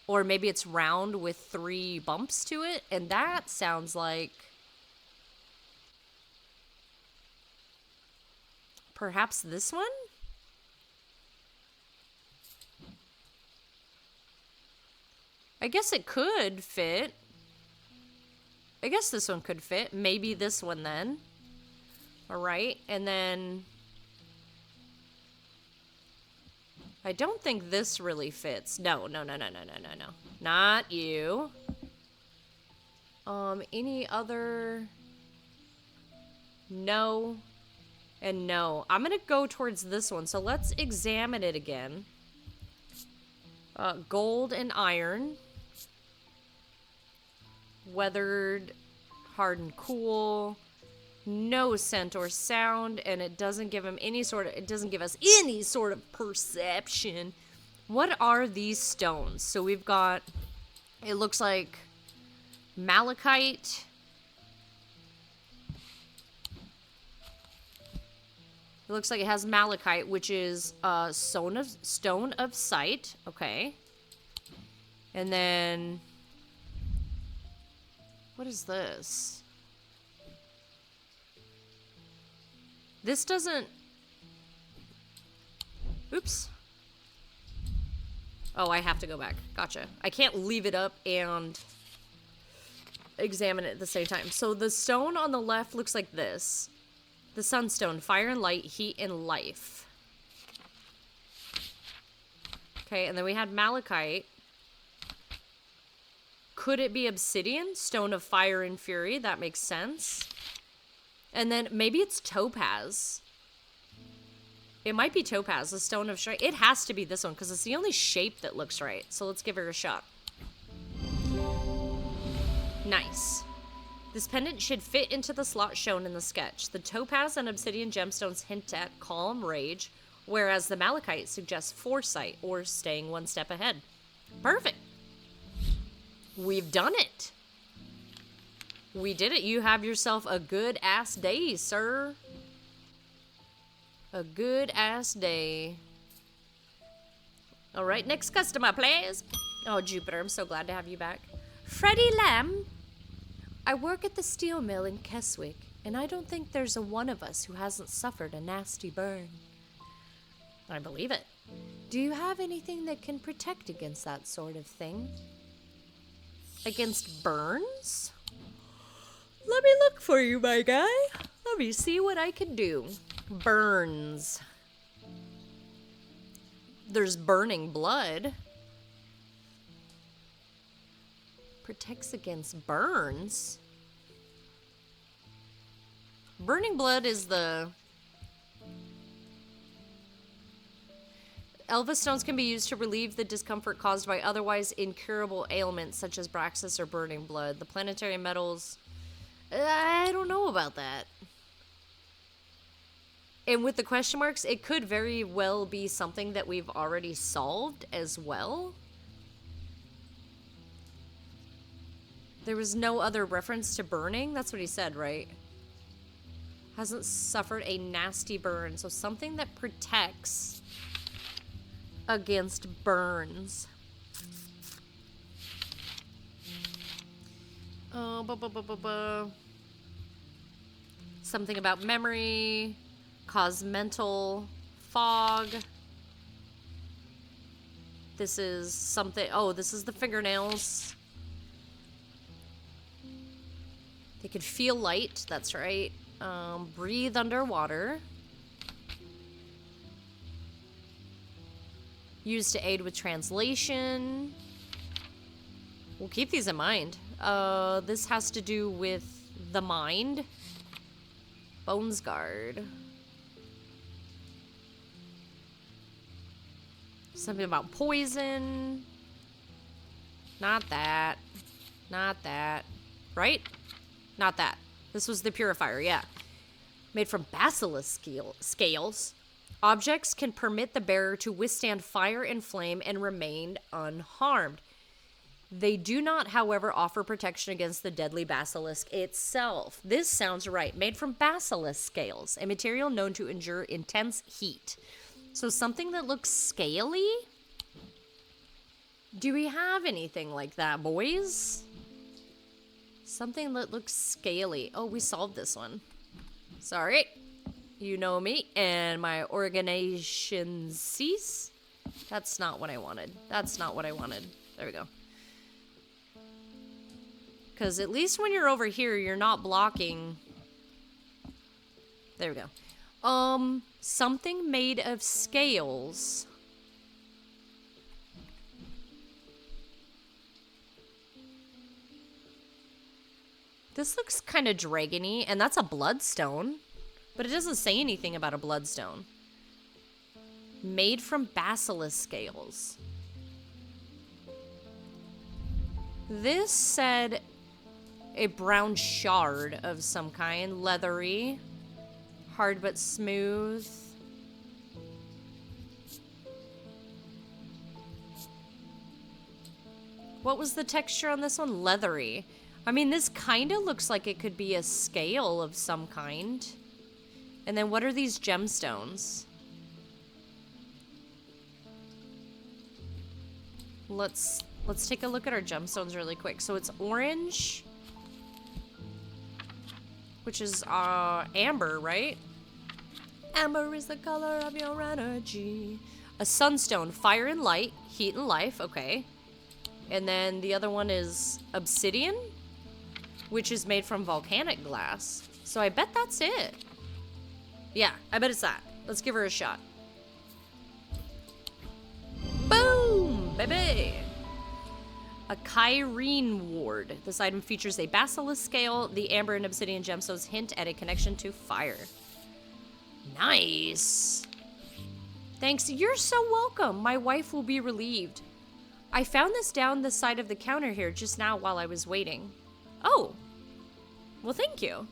Speaker 1: or maybe it's round with 3 bumps to it, and that sounds like perhaps this one? I guess it could fit. I guess this one could fit. Maybe this one then. Alright, and then... I don't think this really fits. No. Not you. Any other? No. And no. I'm gonna go towards this one. So let's examine it again. Gold and iron. Weathered, hard and cool. No scent or sound, and it doesn't give him any sort of, it doesn't give us any sort of perception. What are these stones? So we've got, it looks like malachite. It looks like it has malachite, which is stone of sight. Okay. And then, what is this? This doesn't... Oops. Oh, I have to go back. Gotcha. I can't leave it up and examine it at the same time. So the stone on the left looks like this. The sunstone, fire and light, heat and life. Okay, and then we had malachite. Could it be obsidian? Stone of fire and fury. That makes sense. And then maybe it's topaz. It might be topaz, the stone of strength. It has to be this one because it's the only shape that looks right. So let's give her a shot. Nice. This pendant should fit into the slot shown in the sketch. The topaz and obsidian gemstones hint at calm rage, whereas the malachite suggests foresight or staying one step ahead. Perfect. We've done it. We did it. You have yourself a good-ass day, sir. A good-ass day. All right, next customer, please. Oh, Jupiter, I'm so glad to have you back. Freddie Lamb. I work at the steel mill in Keswick, and I don't think there's a one of us who hasn't suffered a nasty burn. I believe it. Do you have anything that can protect against that sort of thing? Against burns? Let me look for you, my guy. Let me see what I can do. Burns. There's burning blood. Protects against burns. Burning blood is the... Elva stones can be used to relieve the discomfort caused by otherwise incurable ailments such as Braxis or burning blood. The planetary metals... I don't know about that. And with the question marks, it could very well be something that we've already solved as well. There was no other reference to burning? That's what he said, right? Hasn't suffered a nasty burn. So something that protects against burns. Oh, something about memory, cause mental fog. This is something, oh, this is the fingernails. They could feel light, that's right. Breathe underwater. Used to aid with translation. We'll keep these in mind. This has to do with the mind. Bones guard. Something about poison. Not that. Not that. Right? Not that. This was the purifier, yeah. Made from basilisk scales. Objects can permit the bearer to withstand fire and flame and remain unharmed. They do not, however, offer protection against the deadly basilisk itself. This sounds right. Made from basilisk scales, a material known to endure intense heat. So something that looks scaly? Do we have anything like that, boys? Something that looks scaly. Oh, we solved this one. Sorry. You know me and my organization cease. That's not what I wanted. That's not what I wanted. There we go. Because at least when you're over here, you're not blocking. There we go. Something made of scales. This looks kind of dragony, and that's a bloodstone. But it doesn't say anything about a bloodstone. Made from basilisk scales. This said a brown shard of some kind. Leathery. Hard but smooth. What was the texture on this one? Leathery. I mean, this kind of looks like it could be a scale of some kind. And then what are these gemstones? Let's take a look at our gemstones really quick. So it's orange, which is amber, right? Amber is the color of your energy. A sunstone, fire and light, heat and life, okay. And then the other one is obsidian, which is made from volcanic glass. So I bet that's it. Yeah, I bet it's that. Let's give her a shot. Boom, baby. A Kyrene ward. This item features a basilisk scale. The amber and obsidian gemstones hint at a connection to fire. Nice. Thanks. You're so welcome. My wife will be relieved. I found this down the side of the counter here just now while I was waiting. Oh. Well, thank you.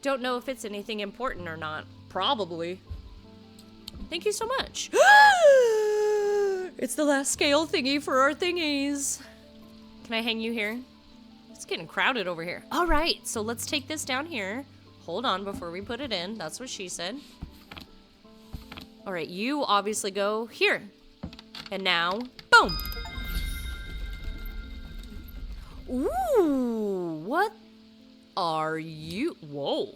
Speaker 1: Don't know if it's anything important or not. Probably. Thank you so much. It's the last scale thingy for our thingies. Can I hang you here? It's getting crowded over here. All right, so let's take this down here. Hold on before we put it in. That's what she said. All right, you obviously go here. And now, boom. Ooh, what are you? Whoa.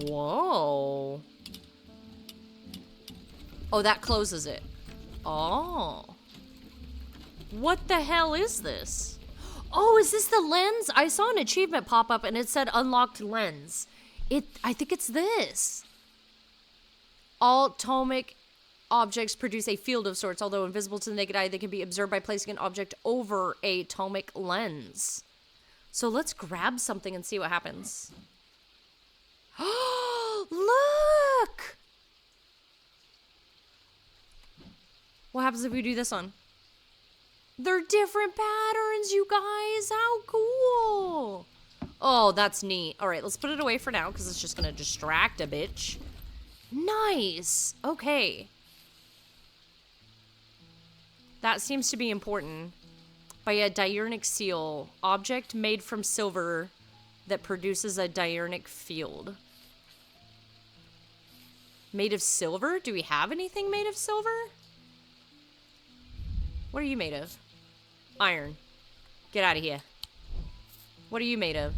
Speaker 1: Whoa. Oh, that closes it. Oh. What the hell is this? Oh, is this the lens? I saw an achievement pop up and it said unlocked lens. I think it's this. All tomic objects produce a field of sorts. Although invisible to the naked eye, they can be observed by placing an object over a tomic lens. So let's grab something and see what happens. Oh, look! What happens if we do this one? They're different patterns, you guys. How cool. Oh, that's neat. All right, let's put it away for now because it's just going to distract a bitch. Nice. Okay. That seems to be important. By a diurnic seal, object made from silver that produces a diurnic field. Made of silver? Do we have anything made of silver? What are you made of? Iron. Get out of here. What are you made of?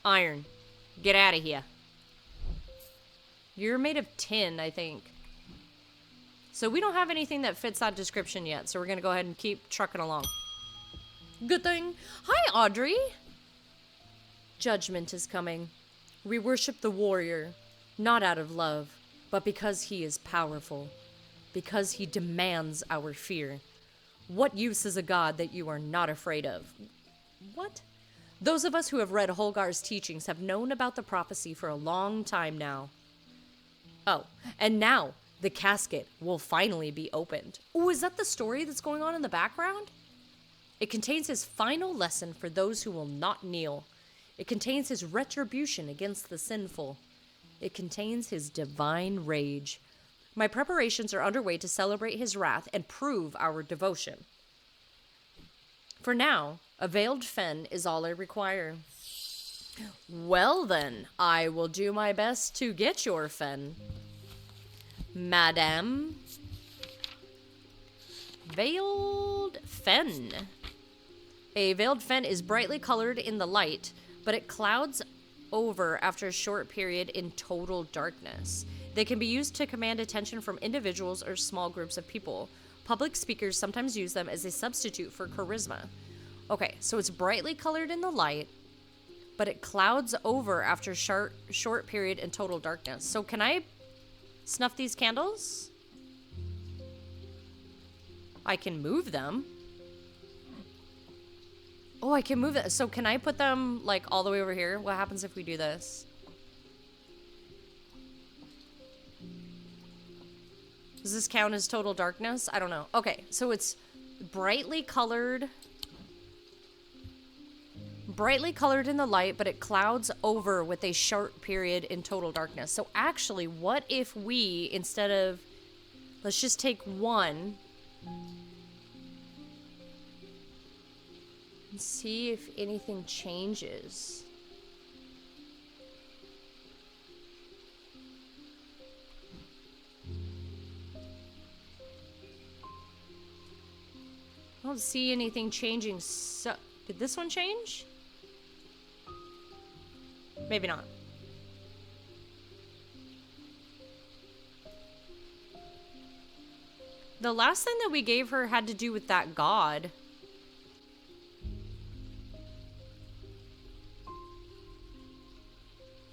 Speaker 1: Iron. Get out of here. You're made of tin, I think. So we don't have anything that fits that description yet, so we're gonna go ahead and keep trucking along. Good thing. Hi, Audrey. Judgment is coming. We worship the warrior, not out of love, but because he is powerful. Because he demands our fear. What use is a god that you are not afraid of? What? Those of us who have read Holgar's teachings have known about the prophecy for a long time now. Oh, and now the casket will finally be opened. Oh, is that the story that's going on in the background? It contains his final lesson for those who will not kneel. It contains his retribution against the sinful. It contains his divine rage. My preparations are underway to celebrate his wrath and prove our devotion. For now, a veiled fen is all I require. Well then, I will do my best to get your fen. Madame. Veiled fen. A veiled fen is brightly colored in the light, but it clouds over after a short period in total darkness. They can be used to command attention from individuals or small groups of people. Public speakers sometimes use them as a substitute for charisma. Okay, so it's brightly colored in the light, but it clouds over after a short period in total darkness. So can I snuff these candles? I can move them. Oh, I can move it. So can I put them, like, all the way over here? What happens if we do this? Does this count as total darkness? I don't know. Okay, so it's brightly colored. Brightly colored in the light, but it clouds over with a short period in total darkness. So actually, what if we, instead of... Let's just take one... and see if anything changes. I don't see anything changing. So, did this one change? Maybe not. The last thing that we gave her had to do with that god.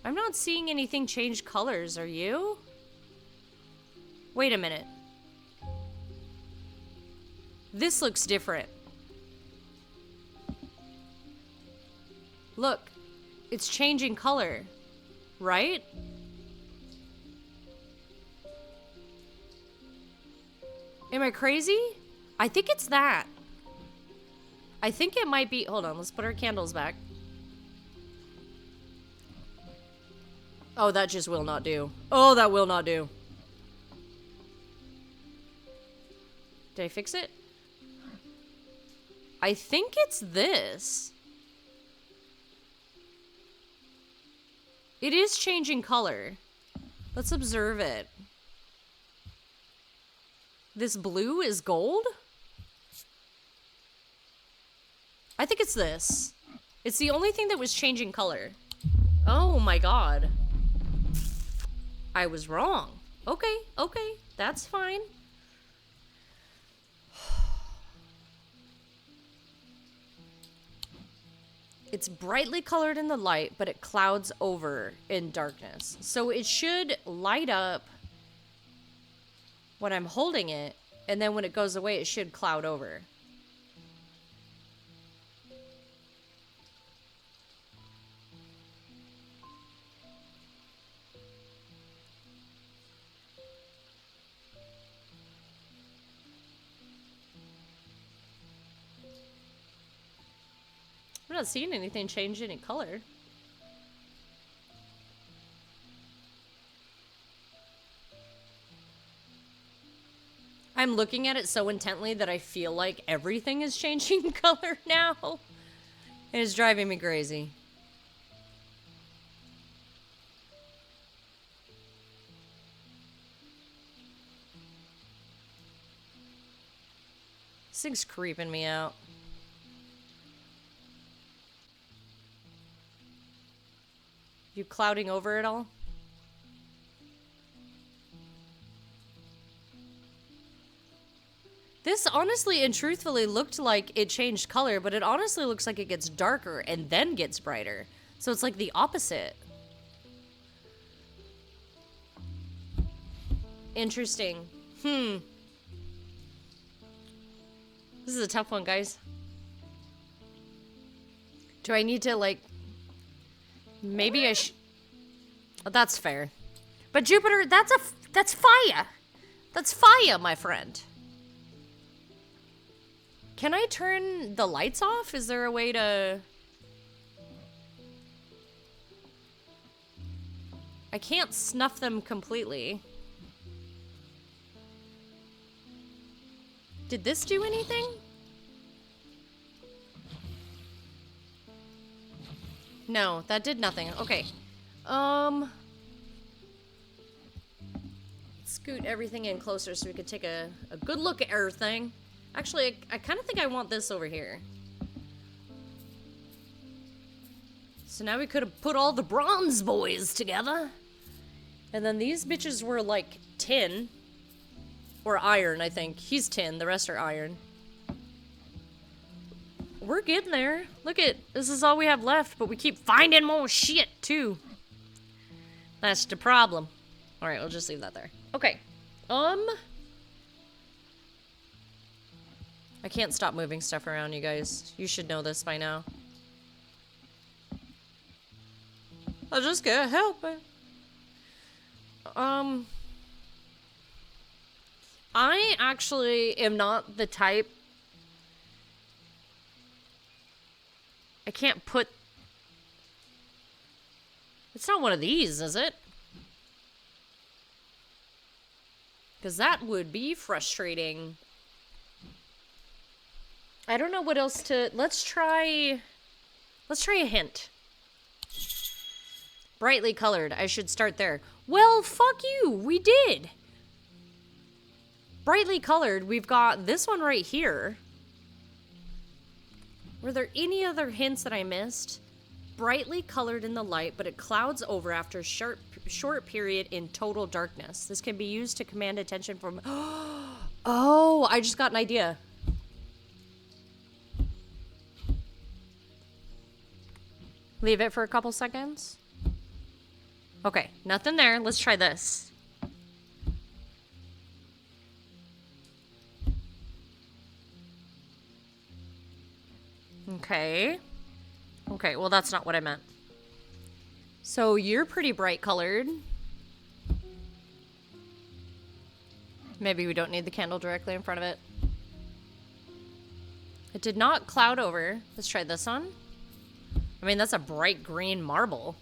Speaker 1: I'm not seeing anything change colors, are you? Wait a minute. This looks different. Look, it's changing color, right? Am I crazy? I think it's that. I think it might be, hold on, let's put our candles back. Oh, that just will not do. Oh, that will not do. Did I fix it? I think it's this. It is changing color. Let's observe it. This blue is gold? I think it's this. It's the only thing that was changing color. Oh my god. I was wrong. Okay, okay, that's fine. It's brightly colored in the light, but it clouds over in darkness. So it should light up when I'm holding it, and then when it goes away, it should cloud over. I'm not seeing anything change any color. I'm looking at it so intently that I feel like everything is changing color now. It is driving me crazy. This thing's creeping me out. You clouding over it all? This honestly and truthfully looked like it changed color, but it honestly looks like it gets darker and then gets brighter. So it's like the opposite. Interesting. This is a tough one, guys. Do I need to, like... Maybe I should... Oh, that's fair. But Jupiter, that's fire. That's fire, my friend. Can I turn the lights off? Is there a way to... I can't snuff them completely. Did this do anything? No, that did nothing. Okay. Scoot everything in closer so we could take a good look at everything. Actually, I kind of think I want this over here. So now we could have put all the bronze boys together. And then these bitches were like tin. Or iron, I think. He's tin, the rest are iron. We're getting there. Look at, this is all we have left, but we keep finding more shit, too. That's the problem. Alright, we'll just leave that there. Okay. I I can't stop moving stuff around, you guys. You should know this by now. I just can't help it. I actually am not the type... I can't put... It's not one of these, is it? Because that would be frustrating. I don't know what else to... Let's try a hint. Brightly colored. I should start there. Well, fuck you. We did. Brightly colored. We've got this one right here. Were there any other hints that I missed? Brightly colored in the light, but it clouds over after a short period in total darkness. This can be used to command attention from... Oh, I just got an idea. Leave it for a couple seconds. Okay, nothing there. Let's try this. Okay. Okay, well, that's not what I meant. So you're pretty bright colored. Maybe we don't need the candle directly in front of it. It did not cloud over. Let's try this one. I mean, that's a bright green marble.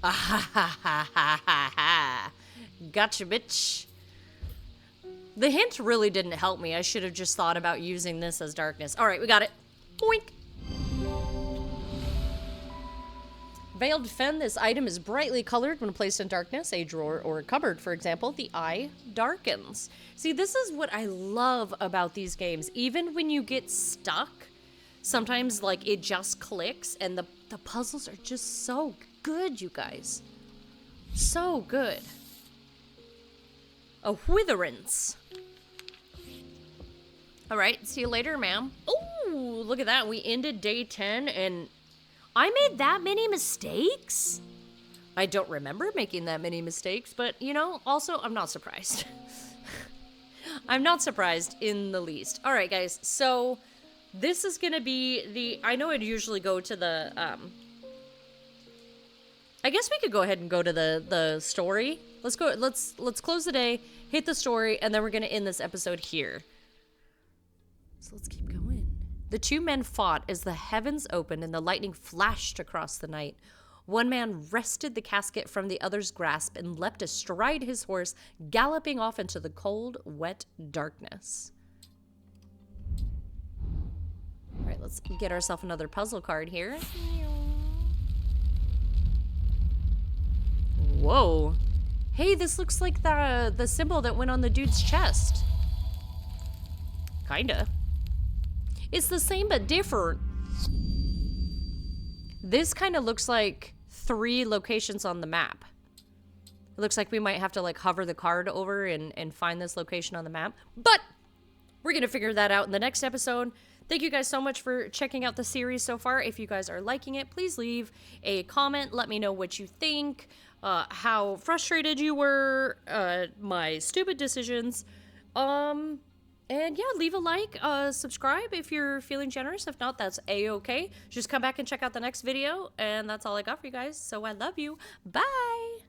Speaker 1: Ah ha ha ha ha ha ha. Gotcha, bitch. The hint really didn't help me. I should have just thought about using this as darkness. All right, we got it. Boink. Veiled Fen, this item is brightly colored when placed in darkness, a drawer or a cupboard, for example. The eye darkens. See, this is what I love about these games. Even when you get stuck, sometimes, like, it just clicks, and the puzzles are just so good, you guys. So good. A witherance. All right, see you later, ma'am. Oh, look at that. We ended day 10, and I made that many mistakes? I don't remember making that many mistakes, but, you know, also, I'm not surprised. I'm not surprised in the least. All right, guys, so this is going to be the... I know I'd usually go to the... I guess we could go ahead and go to the story. Let's go. Let's close the day, hit the story, and then we're going to end this episode here. So let's keep going. The two men fought as the heavens opened and the lightning flashed across the night. One man wrested the casket from the other's grasp and leapt astride his horse, galloping off into the cold, wet darkness. All right, let's get ourselves another puzzle card here. Whoa. Hey, this looks like the symbol that went on the dude's chest. Kinda. It's the same but different. This kind of looks like 3 locations on the map. It looks like we might have to like hover the card over and find this location on the map. But we're gonna figure that out in the next episode. Thank you guys so much for checking out the series so far. If you guys are liking it, please leave a comment. Let me know what you think. How frustrated you were, my stupid decisions, and yeah, leave a like, subscribe if you're feeling generous. If not, that's a-okay. Just come back and check out the next video, and that's all I got for you guys, so I love you. Bye!